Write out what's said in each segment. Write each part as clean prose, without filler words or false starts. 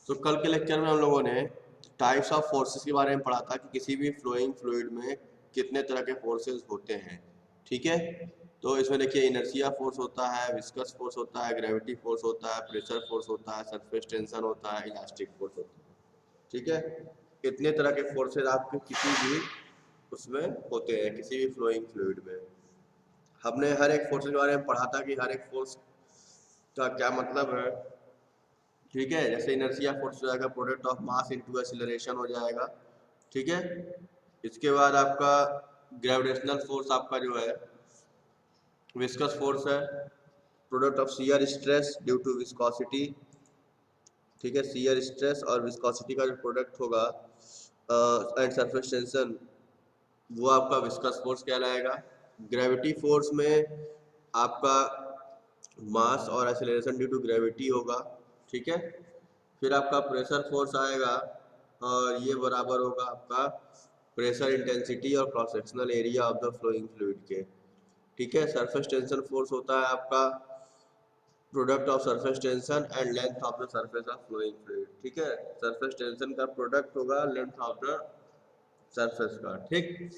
तो कल के लेक्चर में हम लोगों ने टाइप्स ऑफ फोर्सेस के बारे में पढ़ा था कि किसी भी फ्लोइंग फ्लूइड में कितने तरह के फोर्सेस होते हैं। ठीक है, तो इसमें देखिए इनर्शिया फोर्स होता है, विस्कस फोर्स होता है, ग्रेविटी फोर्स होता है, प्रेशर फोर्स होता है, सरफेस टेंशन होता है, इलास्टिक फोर्स होता है। ठीक है, कितने तरह के फोर्सेस आपके किसी भी उसमें होते हैं, किसी भी फ्लोइंग फ्लूइड में। हमने हर एक फोर्स के बारे में पढ़ा था कि हर एक फोर्स का क्या मतलब है। ठीक है, जैसे इनर्शिया फोर्स हो जाएगा product of mass into acceleration हो जाएगा। ठीक है, इसके बाद आपका ग्रेविटेशनल फोर्स आपका जो है विस्कस फोर्स है, product of shear stress due to viscosity. ठीक है, शियर स्ट्रेस और विस्कोसिटी का जो प्रोडक्ट होगा एंड सरफेस टेंशन, वो आपका विस्कस फोर्स कहलाएगा। ग्रेविटी फोर्स में आपका मास और एक्सीलरेशन ड्यू टू ग्रेविटी होगा। ठीक है, फिर आपका प्रेशर फोर्स आएगा और ये बराबर होगा आपका प्रेशर इंटेंसिटी और cross sectional area of the flowing fluid के। ठीक है, सरफेस टेंशन फोर्स होता है आपका product of surface tension and length of the surface of flowing fluid. ठीक है, सरफेस टेंशन का प्रोडक्ट होगा लेंथ ऑफ द सरफेस का। ठीक,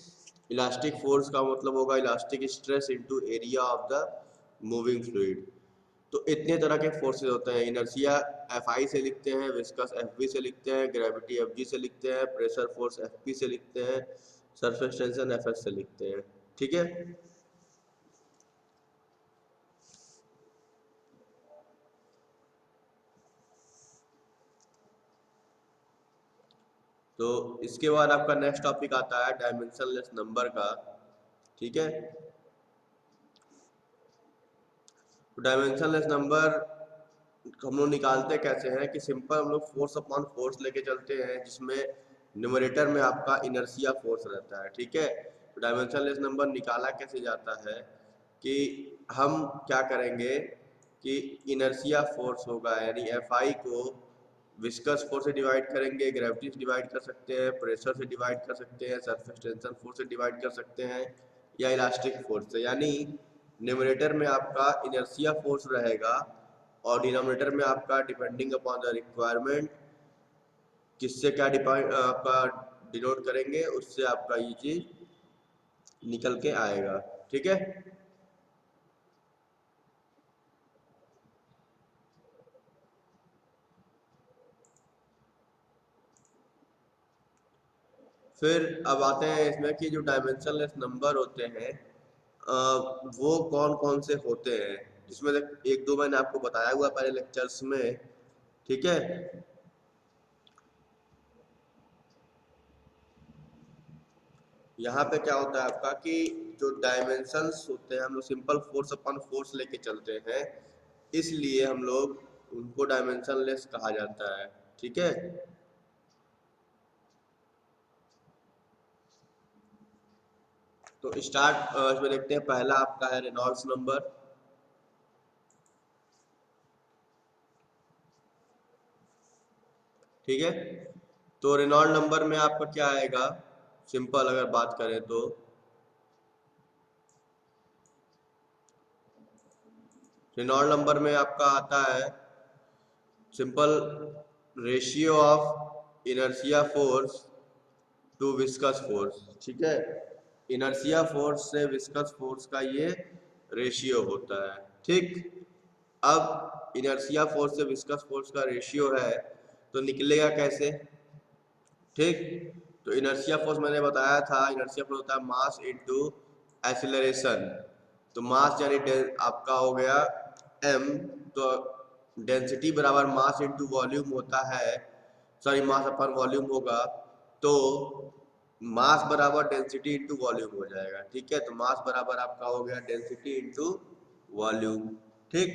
इलास्टिक फोर्स का मतलब होगा elastic stress into area of the moving fluid. तो इतने तरह के फोर्सेस होते हैं। इनर्शिया Fi से लिखते हैं, विस्कस Fv से लिखते हैं, ग्रेविटी Fg से लिखते हैं, प्रेशर फोर्स Fp से लिखते हैं, सरफेस टेंशन Fs से लिखते हैं। ठीक है, तो इसके बाद आपका नेक्स्ट टॉपिक आता है डायमेंशनलेस नंबर का। ठीक है, तो डायमेंशनलेस नंबर हम लोग निकालते कैसे हैं कि सिंपल हम लोग फोर्स अपॉन फोर्स लेके चलते हैं, जिसमें न्यूमरेटर में आपका इनर्शिया फोर्स रहता है। ठीक है, तो डायमेंशनलेस नंबर निकाला कैसे जाता है कि हम क्या करेंगे कि इनर्शिया फोर्स होगा यानी Fi को विस्कस फोर्स से डिवाइड करेंगे, ग्रेविटी से डिवाइड कर सकते हैं, प्रेशर से डिवाइड कर सकते हैं, सरफेस टेंशन फोर्स से डिवाइड कर सकते हैं, या इलास्टिक फोर्स से। यानी न्यूमरेटर में आपका इनर्शिया फोर्स रहेगा और डिनोमिनेटर में आपका डिपेंडिंग अपॉन द रिक्वायरमेंट किससे क्या आपका डिनोट करेंगे, उससे आपका ये चीज निकल के आएगा। ठीक है, फिर अब आते हैं इसमें कि जो डायमेंशनलेस नंबर होते हैं वो कौन कौन से होते हैं, जिसमें एक दो मैंने आपको बताया हुआ पहले लेक्चर्स में। ठीक है, यहाँ पे क्या होता है आपका कि जो डायमेंशंस होते हैं हम लोग सिंपल फोर्स अपॉन फोर्स लेके चलते हैं, इसलिए हम लोग उनको डायमेंशनलेस कहा जाता है। ठीक है, तो स्टार्ट इसमें देखते हैं। पहला आपका है रेनॉल्ड्स नंबर। ठीक है, तो रेनॉल्ड नंबर में आपका क्या आएगा, सिंपल अगर बात करें तो रेनॉल्ड नंबर में आपका आता है simple ratio of inertia force to viscous force. ठीक है, इनर्शिया फोर्स से विस्कस फोर्स का ये रेशियो होता है। ठीक, अब इनर्शिया फोर्स से विस्कस फोर्स का रेशियो है तो निकलेगा कैसे। ठीक, तो इनर्शिया फोर्स मैंने बताया था, इनर्शिया फोर्स होता है मास इनटू एक्सीलरेशन। तो मास यानी आपका हो गया m, तो डेंसिटी बराबर मास इनटू वॉल्यूम होता है, सॉरी मास अपॉन वॉल्यूम होगा, तो मास बराबर डेंसिटी इनटू वॉल्यूम हो जाएगा। ठीक है, तो मास बराबर आपका हो गया डेंसिटी इनटू वॉल्यूम। ठीक,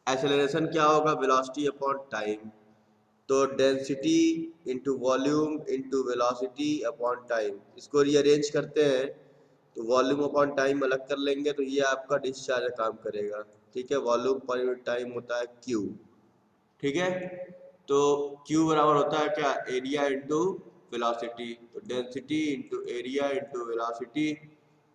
एक्सेलरेशन क्या होगा, वेलोसिटी अपॉन टाइम, तो density into volume into velocity upon time. इसको रीअरेंज करते हैं तो वॉल्यूम अपॉन टाइम अलग कर लेंगे तो ये आपका डिस्चार्ज काम करेगा। ठीक है, वॉल्यूम पर यूनिट टाइम होता है क्यू। ठीक है, तो क्यू बराबर होता है क्या, एरिया इंटू वेलोसिटी, तो density into area into velocity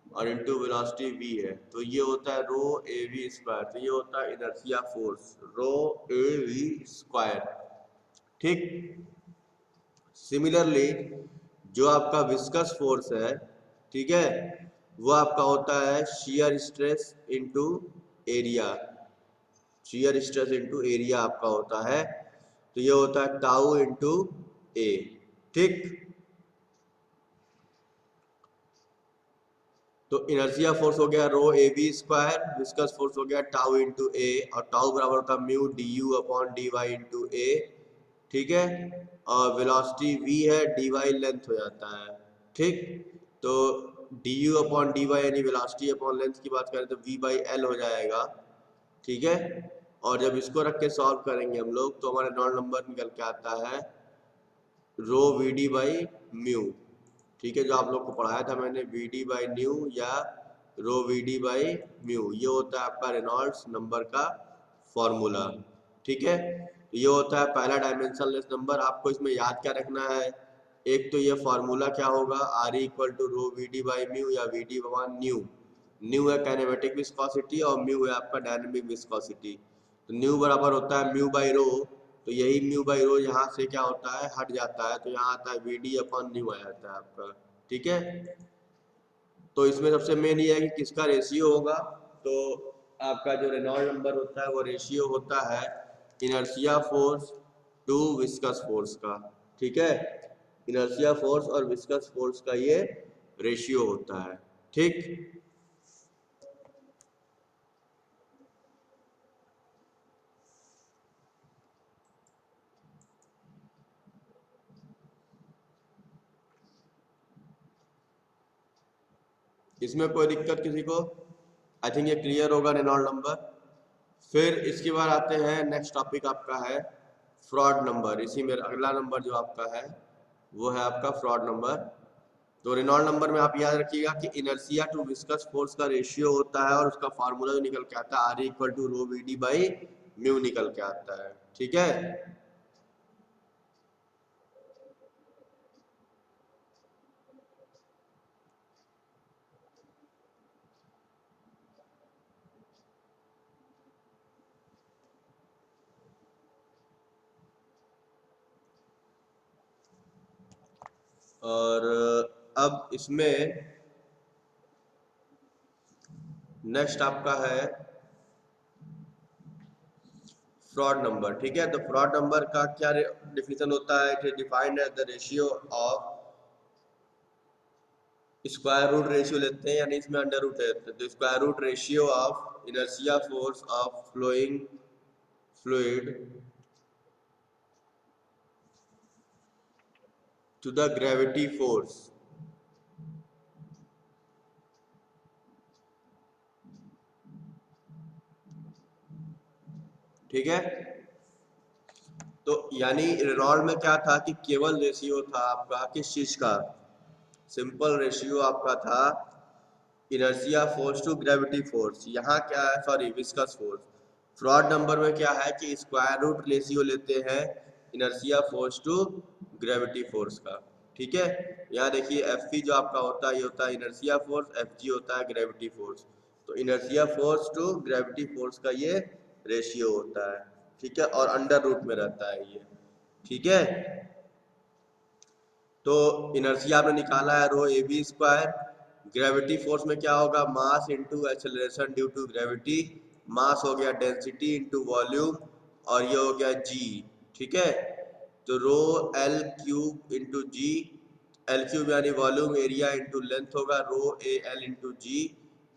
और इंटू वेलोसिटी v है, तो ये होता है रो ए वी स्क्वायर। तो ये होता है inertia force rho A V square. ठीक। सिमिलरली जो आपका विस्कस फोर्स है, ठीक है, वो आपका होता है shear stress into area. Shear stress into area आपका होता है, तो ये होता है टाउ इनटू ए। ठीक। तो इनर्शिया फोर्स हो गया rho A B square, viscous force हो गया टाउ इंटू ए, और टाउ बराबर होता है mu d u upon d y into a. ठीक है। और वेलोसिटी v है, डी वाई लेंथ हो जाता है। ठीक। तो d u upon d y यानी वेलोसिटी अपॉन लेंथ की बात करें तो v बाई एल हो जाएगा। ठीक है। और जब इसको रख के सॉल्व करेंगे हम लोग तो हमारे नॉन नंबर निकल के आता है रो वी डी बाई म्यू। ठीक है, जो आप लोग को पढ़ाया था मैंने वी डी बाई न्यू या रो वी डी बाई म्यू, ये होता है आपका रेनॉल्ड्स नंबर का फॉर्मूला। ठीक है। तो ये होता है पहला डायमेंशनलेस नंबर। आपको इसमें याद क्या रखना है, एक तो ये फॉर्मूला क्या होगा, R equal to rho V D by mu या वी डी बवान न्यू। न्यू है काइनेमेटिक विस्कोसिटी और म्यू है आपका डायनेमिक विस्कोसिटी। तो न्यू बराबर होता है म्यू बाई रो, तो यही म्यू बाई रो यहाँ से क्या होता है हट जाता है, तो यहाँ आता है वी डी अपॉन न्यू आ जाता है आपका। ठीक है। तो इसमें सबसे मेन ये है कि किसका रेशियो होगा, तो आपका जो रेनॉल्ड नंबर होता है वो रेशियो होता है inertia force to viscous force का। ठीक है। इनर्शिया फोर्स और विस्कस फोर्स का ये रेशियो होता है। ठीक। इसमें कोई दिक्कत किसी को? आई थिंक ये क्लियर होगा रेनॉल्ड नंबर। फिर इसके बाद आते हैं नेक्स्ट टॉपिक आपका है फ्रॉड नंबर। इसी में अगला नंबर जो आपका है वो है आपका फ्रॉड नंबर। तो रेनॉल्ड नंबर में आप याद रखिएगा कि इनर्शिया टू विस्कस फोर्स का रेशियो होता है और उसका फार्मूला जो निकल के आता है R equal to rho V D by mu निकल के आता है। ठीक है। और अब इसमें नेक्स्ट आपका है फ्रॉड नंबर। ठीक है। तो फ्रॉड नंबर का क्या डिफिनेशन होता है, it is defined as the ratio of square root ratio लेते हैं, यानी इसमें अंडर रूट लेते हैं, तो square root ratio of inertia force of flowing fluid to the gravity force. ठीक है। तो यानी रेनॉल्ड में क्या था कि केवल रेशियो था आपका किस चीज का, सिंपल रेशियो आपका था inertia force to gravity force. यहाँ क्या है, sorry viscous force. Froude number में क्या है कि स्क्वायर रूट रेशियो लेते हैं inertia force to gravity force का। ठीक है। यहाँ देखिए एफ पी जो आपका होता है ये होता है इनर्शिया फोर्स, एफ जी होता है ग्रेविटी फोर्स। तो inertia force to gravity force का ये रेशियो होता है। ठीक है। और अंडर रूट में रहता है ये। ठीक है। तो इनर्शिया आपने निकाला है rho A B square. Gravity force में क्या होगा, mass into acceleration due to gravity. Mass हो गया डेंसिटी इंटू वॉल्यूम, और ये हो गया जी। ठीक है। तो रो एल क्यूब इंटू जी, एल क्यूब यानी वॉल्यूम एरिया इंटू लेंथ होगा रो ए एल इंटू जी।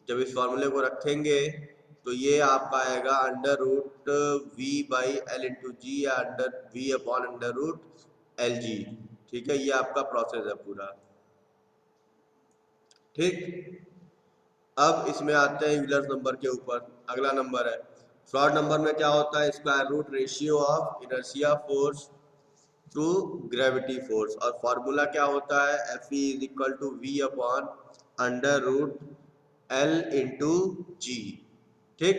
जब इस फॉर्मूले को रखेंगे तो ये आपका आएगा under root v by l into g या under v upon under root l g. ठीक है। ये आपका प्रोसेस है पूरा। ठीक। अब इसमें आते हैं यूलर्स नंबर के ऊपर। अगला नंबर है फ्रॉड नंबर में क्या होता है, square root ratio of inertia force to gravity force, और फॉर्मूला क्या होता है F E is equal to v upon under root l into g. ठीक।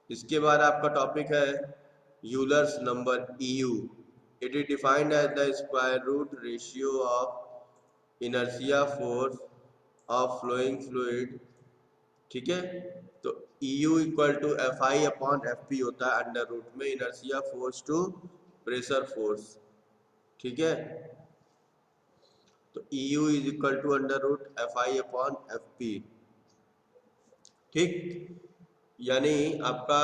इसके बाद आपका टॉपिक है Euler's number EU। It is defined as the square root ratio of inertia force of flowing fluid ठीक है। तो EU equal to FI upon FP होता है अंडर रूट में inertia force to pressure force. ठीक है। तो EU is equal to under root FI upon FP। ठीक। यानी आपका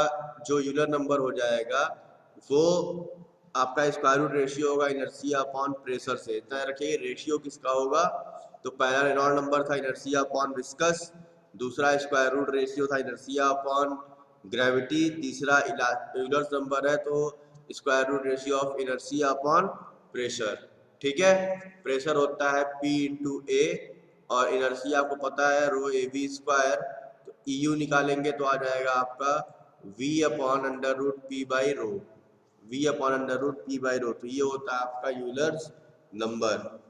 जो यूलर नंबर हो जाएगा वो आपका स्क्वायर रूट रेशियो होगा इनर्शिया अपॉन प्रेशर से। तय रखिए रेशियो किसका होगा। तो पहला रेनॉल्ड नंबर था इनर्शिया अपॉन विस्कस, दूसरा स्क्वायर रूट रेशियो था इनर्शिया अपॉन ग्रेविटी, तीसरा यूलर नंबर है तो square root ratio of inertia upon pressure. ठीक है। प्रेशर होता है P इंटू ए और इनर्शिया आपको पता है रो ए वी स्क्वायर। तो EU निकालेंगे तो आ जाएगा आपका V upon under root P by rho, V upon under root P by rho. तो ये होता है आपका यूलर्स नंबर।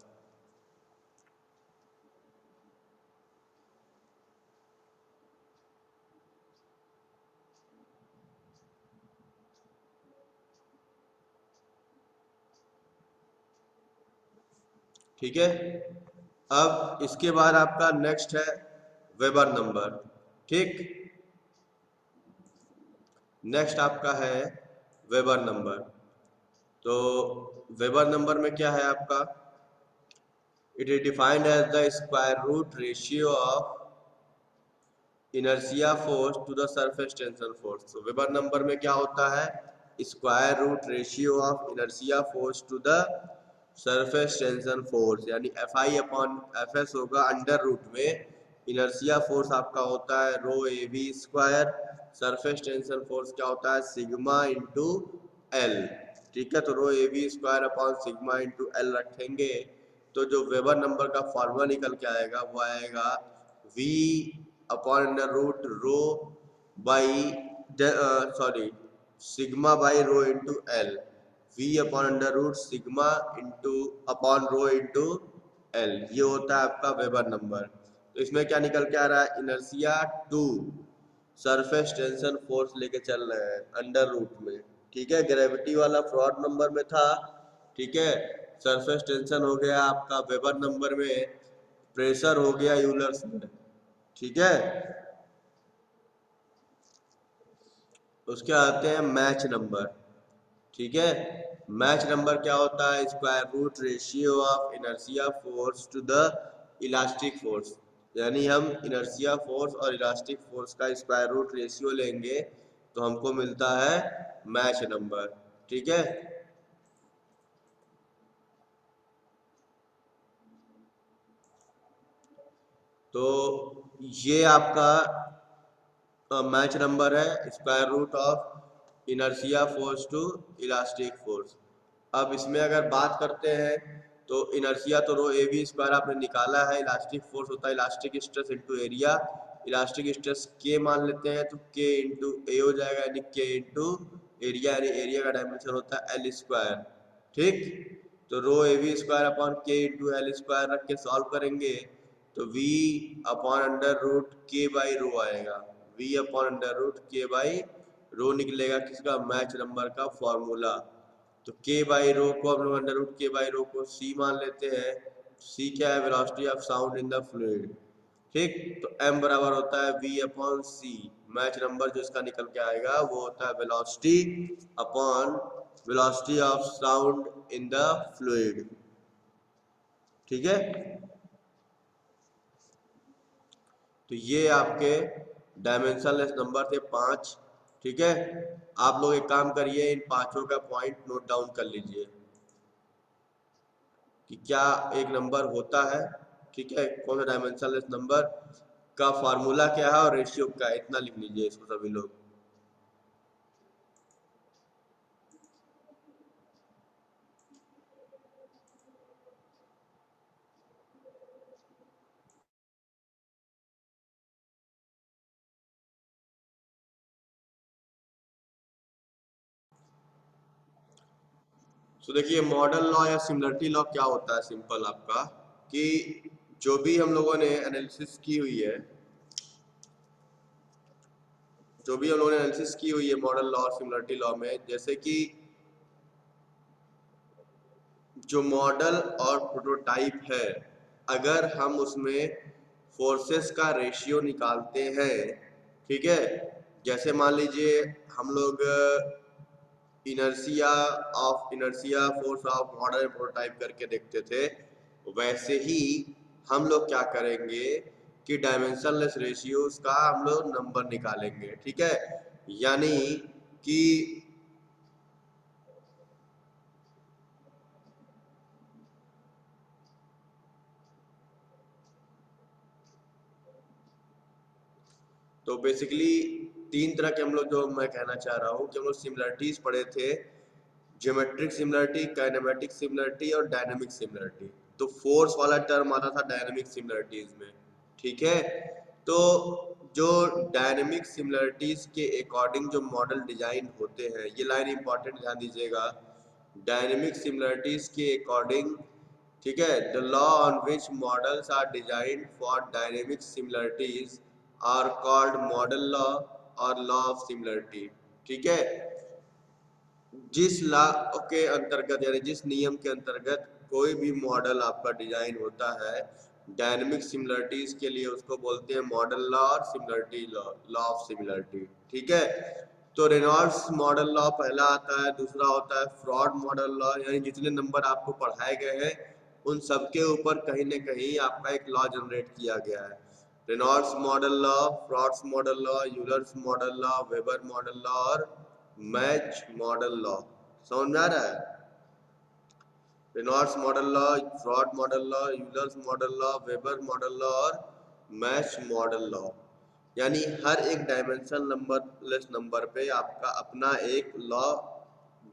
ठीक है। अब इसके बाद आपका नेक्स्ट है वेबर नंबर। ठीक। नेक्स्ट आपका है वेबर नंबर। तो वेबर नंबर में क्या है आपका, it is defined as the square root ratio of inertia force to the surface tension force. तो वेबर नंबर में क्या होता है, square root ratio of inertia force to the surface tension force, यानी FI अपॉन FS होगा under root में inertia force आपका होता है rho A V square, surface tension force क्या होता है सिग्मा इंटू एल। ठीक है। तो rho A V square upon sigma into l रखेंगे तो जो वेबर नंबर का फॉर्मूला निकल के आएगा वो आएगा V upon under root rho by sorry sigma by rho into L, V upon under root sigma into upon rho into L. ये होता है आपका वेबर नंबर। तो इसमें क्या निकल के आ रहा है, inertia to surface tension force लेके चल रहे हैं अंडर रूट में। ठीक है। ग्रेविटी वाला फ्रॉड नंबर में था। ठीक है। सरफेस टेंशन हो गया आपका वेबर नंबर में, प्रेशर हो गया यूलर्स में। ठीक है। उसके आते हैं मैच नंबर। ठीक है। मैच नंबर क्या होता है, square root ratio of inertia force to the elastic force. यानी हम इनर्शिया फोर्स और इलास्टिक फोर्स का स्क्वायर रूट रेशियो लेंगे तो हमको मिलता है मैच नंबर। ठीक है। तो ये आपका मैच नंबर है square root of inertia force to elastic force. अब इसमें अगर बात करते हैं तो इनर्शिया तो रो ए वी स्क्वायर आपने निकाला है, इलास्टिक फोर्स होता है elastic stress into area. Elastic stress के मान लेते हैं तो के इंटू ए हो जाएगा यानी के इंटू एरिया, यानी एरिया का डायमेंशन होता है एल स्क्वायर। ठीक। तो rho A V square upon के इंटू एल स्क्वायर रख के सॉल्व करेंगे तो V अपॉन अंडर रूट के बाई रो आएगा, V अपॉन अंडर रूट के बाई रो निकलेगा किसका, मैच नंबर का फॉर्मूला। तो के बाई रो को हम लोग अंडर रूट के बाई रो को C मान लेते हैं। C क्या है, velocity of sound in the fluid. ठीक। तो M बराबर होता है V upon C। Match number जो इसका निकल के आएगा वो होता है velocity upon velocity of sound in the fluid. ठीक है। तो ये आपके डायमेंशनलेस नंबर थे 5। ठीक है। आप लोग एक काम करिए इन पांचों का पॉइंट नोट डाउन कर लीजिए कि क्या एक नंबर होता है, ठीक है, कौन सा डायमेंशनलेस नंबर का फार्मूला क्या है और रेशियो क्या है, इतना लिख लीजिए इसको सभी लोग। तो देखिए मॉडल लॉ या सिमिलरिटी लॉ क्या होता है, सिंपल आपका कि जो भी हम लोगों ने एनालिसिस की हुई है, जो भी हम लोगों ने एनालिसिस की हुई है मॉडल लॉ और सिमिलरिटी लॉ में, जैसे कि जो मॉडल और प्रोटोटाइप है, अगर हम उसमें फोर्सेस का रेशियो निकालते हैं, ठीक है। जैसे मान लीजिए हम लोग inertia force of model prototype करके देखते थे, वैसे ही हम लोग क्या करेंगे कि डायमेंशनलेस रेशियोज का हम लोग नंबर निकालेंगे, ठीक है। यानी कि तो बेसिकली तीन तरह के हम लोग, जो मैं कहना चाह रहा हूँ कि हम लोग सिमिलरिटीज पढ़े थे, ज्योमेट्रिक सिमिलरिटी, काइनेमेटिक सिमिलरिटी और डायनेमिक सिमिलरिटी। तो फोर्स वाला टर्म आता था डायनेमिक सिमिलरिटीज में, ठीक है। तो जो डायनेमिक सिमिलरिटीज के अकॉर्डिंग जो मॉडल डिजाइन होते हैं, ये लाइन इंपॉर्टेंट ध्यान दीजिएगा, डायनेमिक सिमिलरिटीज के अकॉर्डिंग, ठीक है, the law on which models are designed for dynamic similarities are called model law और लॉ ऑफ सिमिलरिटी, ठीक है। जिस लॉ के अंतर्गत यानी जिस नियम के अंतर्गत कोई भी मॉडल आपका डिजाइन होता है डायनेमिक सिमिलरिटीज के लिए, उसको बोलते हैं मॉडल लॉ और similarity law, law of similarity, ठीक है। तो रेनॉल्ड्स मॉडल लॉ पहला आता है, दूसरा होता है फ्रॉड मॉडल लॉ, यानी जितने नंबर आपको पढ़ाए गए हैं उन सब के ऊपर कहीं न कहीं आपका एक लॉ जनरेट किया गया है। Reynolds model law, frauds model law, Euler's model law, weber model law और मैच मॉडल लॉ। समझ में आ रहा है? Reynolds model law, fraud model law, Euler's model law, weber model law और मैच मॉडल लॉ। यानी हर एक डायमेंशन नंबरलेस नंबर पे आपका अपना एक लॉ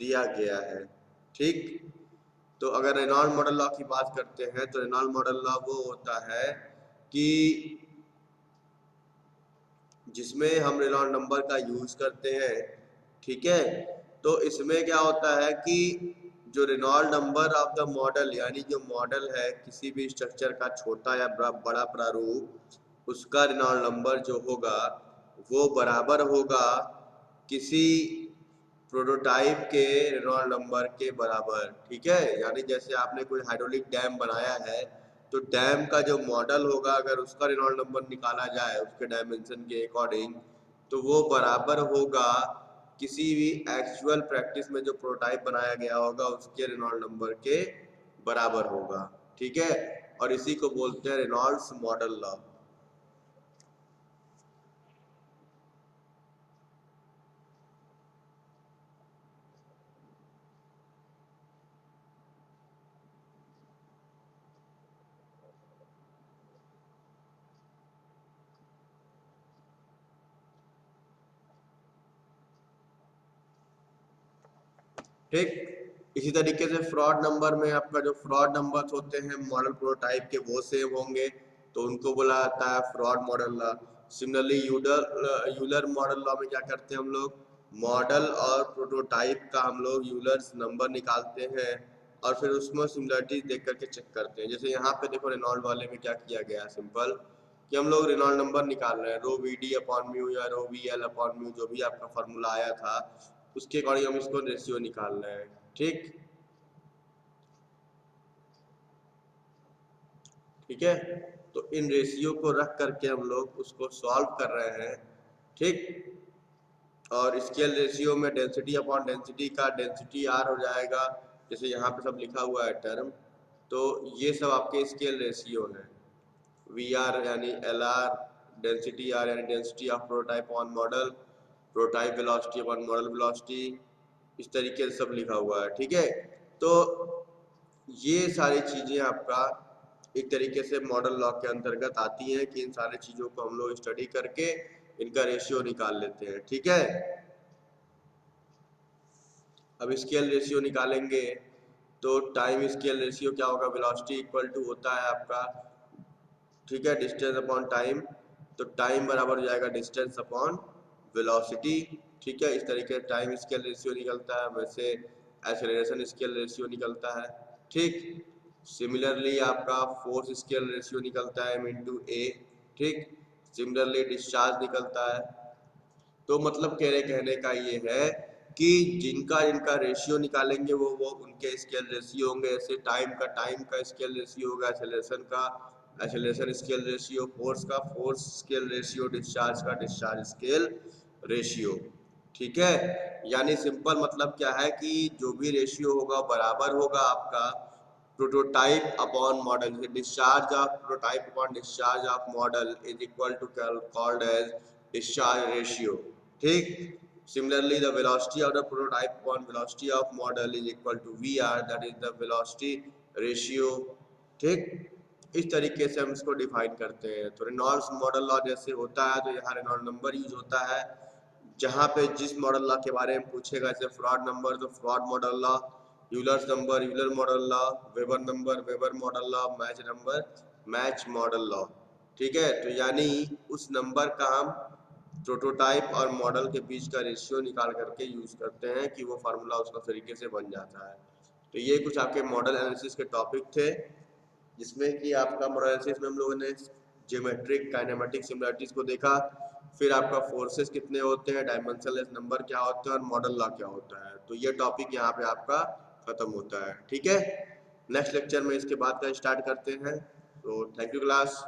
दिया गया है, ठीक। तो अगर रेनॉल्ड मॉडल लॉ की बात करते हैं तो रेनॉल्ड मॉडल लॉ वो होता है कि जिसमें हम रेनॉल्ड नंबर का यूज करते हैं, ठीक है। तो इसमें क्या होता है कि जो Reynold number of the model, यानी जो मॉडल है किसी भी स्ट्रक्चर का छोटा या बड़ा प्रारूप, उसका रेनॉल्ड नंबर जो होगा वो बराबर होगा किसी प्रोटोटाइप के रेनॉल्ड नंबर के बराबर, ठीक है। यानी जैसे आपने कोई हाइड्रोलिक डैम बनाया है तो डैम का जो मॉडल होगा अगर उसका रेनॉल्ड नंबर निकाला जाए उसके डायमेंशन के अकॉर्डिंग, तो वो बराबर होगा किसी भी एक्चुअल प्रैक्टिस में जो प्रोटोटाइप बनाया गया होगा उसके रेनॉल्ड नंबर के बराबर होगा, ठीक है। और इसी को बोलते हैं रेनॉल्ड्स मॉडल लॉ। ठीक, इसी तरीके से फ्रॉड नंबर में आपका जो फ्रॉड नंबर्स होते हैं मॉडल प्रोटोटाइप के वो सेम होंगे, तो उनको बोला जाता है fraud model law. Similarly Euler model law में क्या करते हैं हम लोग, मॉडल और प्रोटोटाइप का हम लोग यूलर्स नंबर निकालते हैं और फिर उसमें सिमिलरिटीज देख करके चेक करते हैं। जैसे यहाँ पे देखो रेनॉल्ड वाले में क्या किया गया है, सिंपल कि हम लोग रेनॉल्ड नंबर निकाल रहे हैं, रो वी डी अपॉन म्यू या रो वी एल अपॉन म्यू, जो भी आपका फार्मूला आया था उसके अकॉर्डिंग हम इसको रेशियो निकाल रहे हैं, ठीक। ठीक है, तो इन रेशियो को रख करके हम लोग उसको सॉल्व कर रहे हैं, ठीक। और स्केल रेशियो में डेंसिटी अपॉन डेंसिटी का डेंसिटी आर हो जाएगा, जैसे यहाँ पे सब लिखा हुआ है टर्म। तो ये सब आपके स्केल रेशियो हैं, वी आर यानी एल आर, डेंसिटी आर यानी density of prototype on model, prototype velocity upon model velocity, इस तरीके से सब लिखा हुआ है, ठीक है। तो ये सारी चीज़ें आपका एक तरीके से मॉडल लॉ के अंतर्गत आती हैं कि इन सारी चीज़ों को हम लोग स्टडी करके इनका रेशियो निकाल लेते हैं, ठीक है। अब स्केल रेशियो निकालेंगे तो टाइम स्केल रेशियो क्या होगा, वेलोसिटी इक्वल टू होता है आपका, ठीक है, डिस्टेंस अपॉन टाइम। तो टाइम बराबर हो जाएगा डिस्टेंस अपॉन वेलोसिटी, ठीक है। इस तरीके से टाइम स्केल रेशियो निकलता है, वैसे एक्सेलरेशन स्केल रेशियो निकलता है, ठीक। सिमिलरली आपका फोर्स स्केल रेशियो निकलता है m × a, ठीक। सिमिलरली डिस्चार्ज निकलता है। तो मतलब कहने का ये है कि जिनका जिनका रेशियो निकालेंगे वो उनके स्केल रेशियो होंगे। ऐसे टाइम का स्केल रेशियो होगा, एक्सेलरेशन का एक्सेलरेशन स्केल रेशियो, फोर्स का फोर्स स्केल रेशियो, डिस्चार्ज का डिस्चार्ज स्केल रेशियो। ठीक है, यानी सिंपल मतलब क्या है कि जो भी रेशियो होगा बराबर होगा आपका prototype upon model. Discharge of prototype upon discharge of model is equal to called as discharge ratio. ठीक, similarly the velocity of the prototype upon velocity of model is equal to VR, that is the velocity ratio। ठीक, इस तरीके से हम इसको define करते हैं। तो रेनॉल्ड्स मॉडल लॉ जैसे होता है तो यहाँ रेनॉल्ड नंबर यूज होता है, जहाँ पे जिस मॉडल लॉ के बारे में पूछेगा, जैसे फ्रॉड नंबर तो fraud model law, Euler's number Euler model law, weber number weber model law, match number match model law. ठीक है, तो यानी उस नंबर का हम प्रोटोटाइप और मॉडल के बीच का रेशियो निकाल करके यूज करते हैं कि वो फार्मूला उसका तरीके से बन जाता है। तो ये कुछ आपके मॉडल एनालिसिस के टॉपिक थे, जिसमें कि आपका मॉडल एनालिसिस में हम लोगों ने ज्योमेट्रिक काइनेमेटिक सिमिलरिटीज को देखा, फिर आपका फोर्सेस कितने होते हैं, डायमेंशनलेस नंबर क्या होता है और मॉडल लॉ क्या होता है। तो ये टॉपिक यहाँ पे आपका खत्म होता है। ठीक है, नेक्स्ट लेक्चर में इसके बाद का स्टार्ट करते हैं। तो थैंक यू क्लास।